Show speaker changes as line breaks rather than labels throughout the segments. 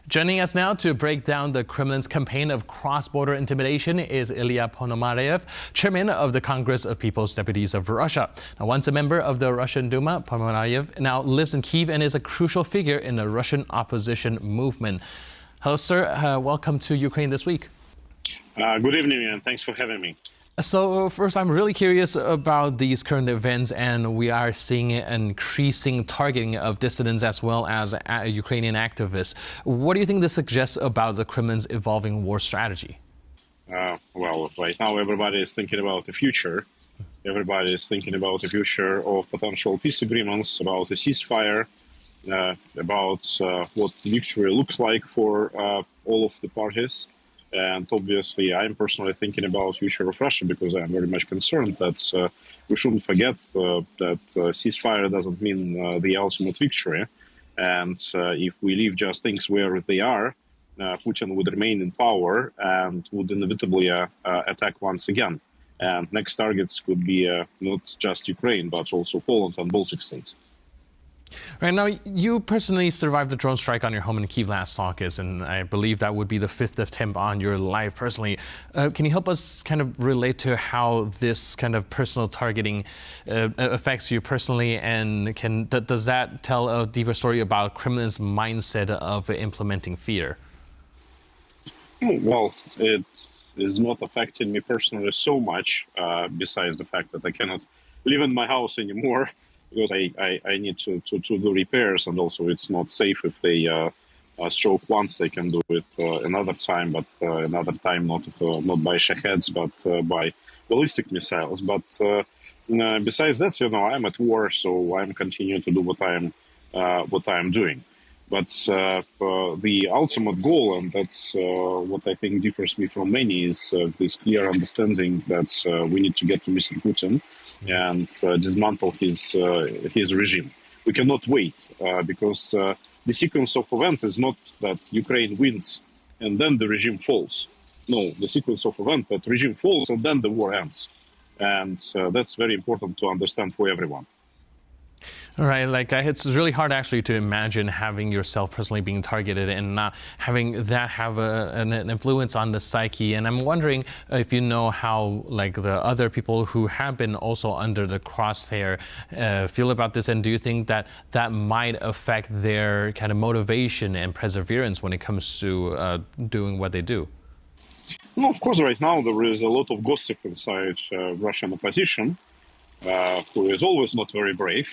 Joining us now to break down the Kremlin's campaign of cross-border intimidation is Ilya Ponomarev, chairman of the Congress of People's Deputies of Russia. Now, once a member of the Russian Duma, Ponomarev now lives in Kyiv and is a crucial figure in the Russian opposition movement. Hello, sir. Welcome to Ukraine this week.
Good evening, and thanks for having me.
So first, I'm really curious about these current events, and we are seeing an increasing targeting of dissidents as well as Ukrainian activists. What do you think this suggests about the Kremlin's evolving war strategy?
Well, right now everybody is thinking about the future. Everybody is thinking about the future of potential peace agreements, about a ceasefire, about what victory looks like for all of the parties. And obviously, I'm personally thinking about the future of Russia because I'm very much concerned that we shouldn't forget that ceasefire doesn't mean the ultimate victory. And if we leave just things where they are, Putin would remain in power and would inevitably attack once again. And next targets could be not just Ukraine, but also Poland and Baltic states.
Right now, you personally survived the drone strike on your home in Kyiv last August, and I believe that would be the fifth attempt on your life personally. Can you help us kind of relate to how this kind of personal targeting affects you personally, and does that tell a deeper story about Kremlin's mindset of implementing fear?
Well, it is not affecting me personally so much, besides the fact that I cannot live in my house anymore. Because I need to do repairs, and also it's not safe if they stroke once, they can do it another time, but another time not by shaheds, but by ballistic missiles. But besides that, I'm at war, so I'm continuing to do what I'm doing. But the ultimate goal, and that's what I think differs me from many, is this clear understanding that we need to get to Mr. Putin and dismantle his regime. We cannot wait because the sequence of events is not that Ukraine wins and then the regime falls. No, the sequence of events that regime falls and then the war ends. And that's very important to understand for everyone.
All right, it's really hard actually to imagine having yourself personally being targeted and not having that have an influence on the psyche. And I'm wondering if you know how the other people who have been also under the crosshair feel about this, and do you think that that might affect their kind of motivation and perseverance when it comes to doing what they do?
No, of course, right now there is a lot of gossip inside Russian opposition, who is always not very brave.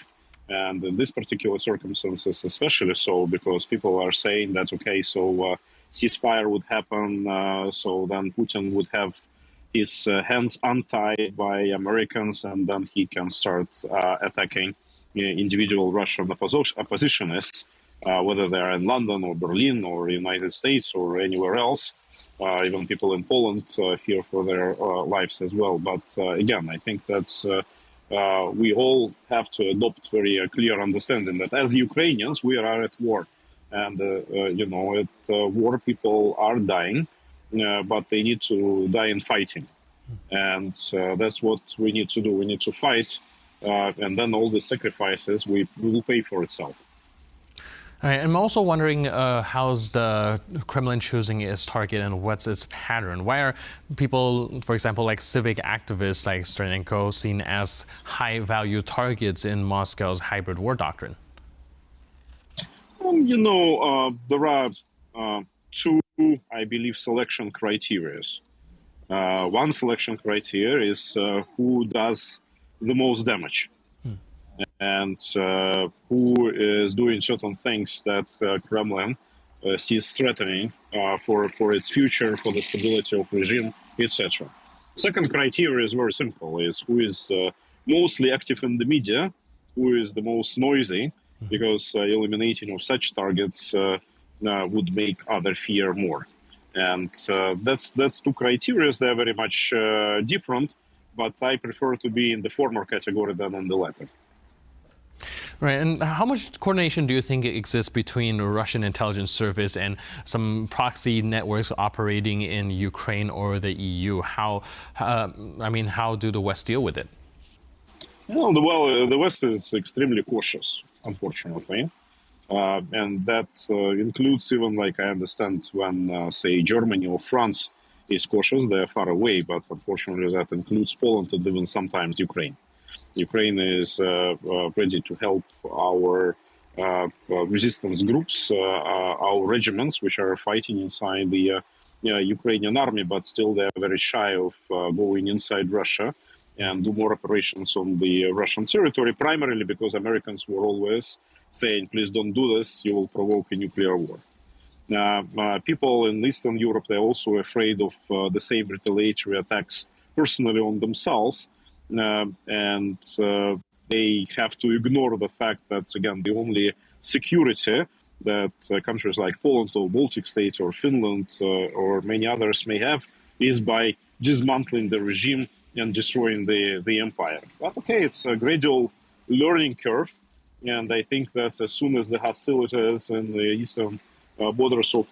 And in these particular circumstances, especially so, because people are saying that, okay, so ceasefire would happen, so then Putin would have his hands untied by Americans, and then he can start attacking individual Russian oppositionists, whether they're in London or Berlin or United States or anywhere else. Even people in Poland fear for their lives as well. But again, I think that's... we all have to adopt very clear understanding that as Ukrainians, we are at war. And, at war, people are dying, but they need to die in fighting. And that's what we need to do. We need to fight, and then all the sacrifices will pay for itself.
All right, I'm also wondering how's the Kremlin choosing its target and what's its pattern? Why are people, for example, like civic activists like Sternenko, seen as high-value targets in Moscow's hybrid war doctrine?
There are two, I believe, selection criteria. One selection criteria is who does the most damage. And who is doing certain things that Kremlin sees threatening for its future, for the stability of regime, etc. Second criteria is very simple: is who is mostly active in the media, who is the most noisy, because eliminating of such targets would make other fear more. And that's two criteria. They're very much different, but I prefer to be in the former category than in the latter.
Right, and how much coordination do you think exists between the Russian intelligence service and some proxy networks operating in Ukraine or the EU? How do the West deal with it?
The West is extremely cautious, unfortunately. And that includes even, like, I understand, when, say, Germany or France is cautious, they're far away, but unfortunately that includes Poland and even sometimes Ukraine. Ukraine is ready to help our resistance groups, our regiments, which are fighting inside the Ukrainian army, but still they're very shy of going inside Russia and do more operations on the Russian territory, primarily because Americans were always saying, please don't do this, you will provoke a nuclear war. People in Eastern Europe, they're also afraid of the same retaliatory attacks personally on themselves. And they have to ignore the fact that, again, the only security that countries like Poland or Baltic states or Finland or many others may have is by dismantling the regime and destroying the empire. But okay, it's a gradual learning curve. And I think that as soon as the hostilities in the eastern borders of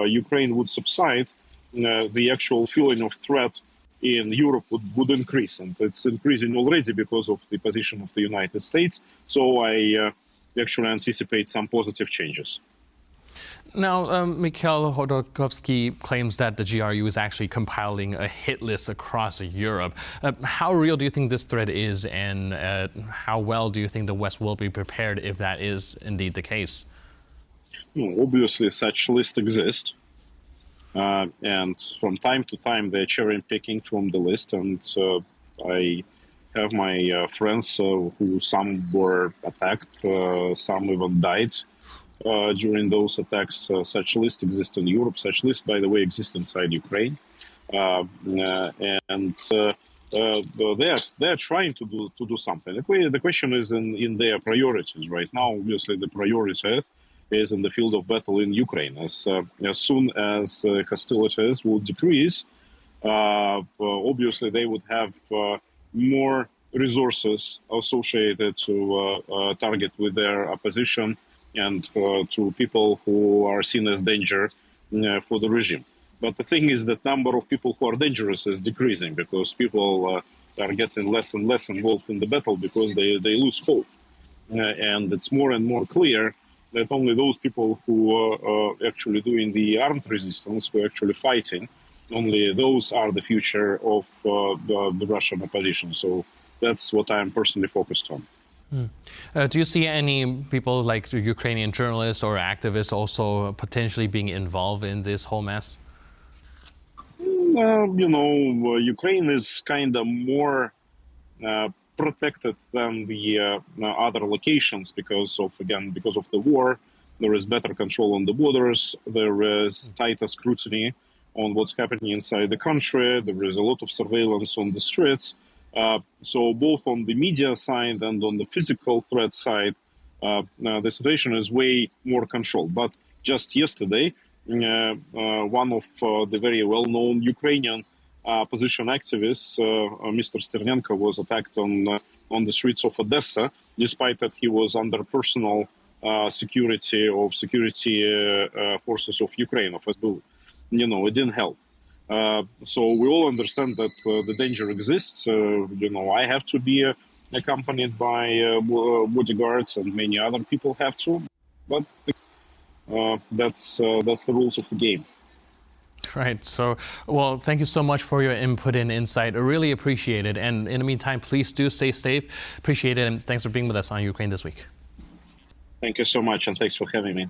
Ukraine would subside, the actual feeling of threat in Europe would increase. And it's increasing already because of the position of the United States. So I actually anticipate some positive changes.
Now, Mikhail Hodorkovsky claims that the GRU is actually compiling a hit list across Europe. How real do you think this threat is, and how well do you think the West will be prepared if that is indeed the case?
Well, obviously, such lists exist. And from time to time, they're cherry picking from the list. And I have my friends who some were attacked, some even died during those attacks. Such lists exist in Europe. Such lists, by the way, exist inside Ukraine. And they're trying to do something. The question is in their priorities right now. Obviously, the priority is in the field of battle in Ukraine. As soon as hostilities will decrease, obviously they would have more resources associated to target with their opposition and to people who are seen as danger for the regime. But the thing is that number of people who are dangerous is decreasing because people are getting less and less involved in the battle because they lose hope. And it's more and more clear that only those people who are actually doing the armed resistance, who are actually fighting, only those are the future of the Russian opposition. So that's what I'm personally focused on.
Do you see any people like Ukrainian journalists or activists also potentially being involved in this whole mess?
Ukraine is kind of more protected than the other locations because of the war. There is better control on the borders. There is tighter scrutiny on what's happening inside the country. There is a lot of surveillance on the streets. So both on the media side and on the physical threat side, the situation is way more controlled. But just yesterday, one of the very well-known Ukrainian opposition activists, Mr. Sternenko, was attacked on the streets of Odessa, despite that he was under personal security forces of Ukraine, of SBU. It didn't help. So we all understand that the danger exists. I have to be accompanied by bodyguards, and many other people have to. But that's the rules of the game.
Right. So, well, thank you so much for your input and insight. I really appreciate it. And in the meantime, please do stay safe. Appreciate it. And thanks for being with us on Ukraine this week.
Thank you so much. And thanks for having me.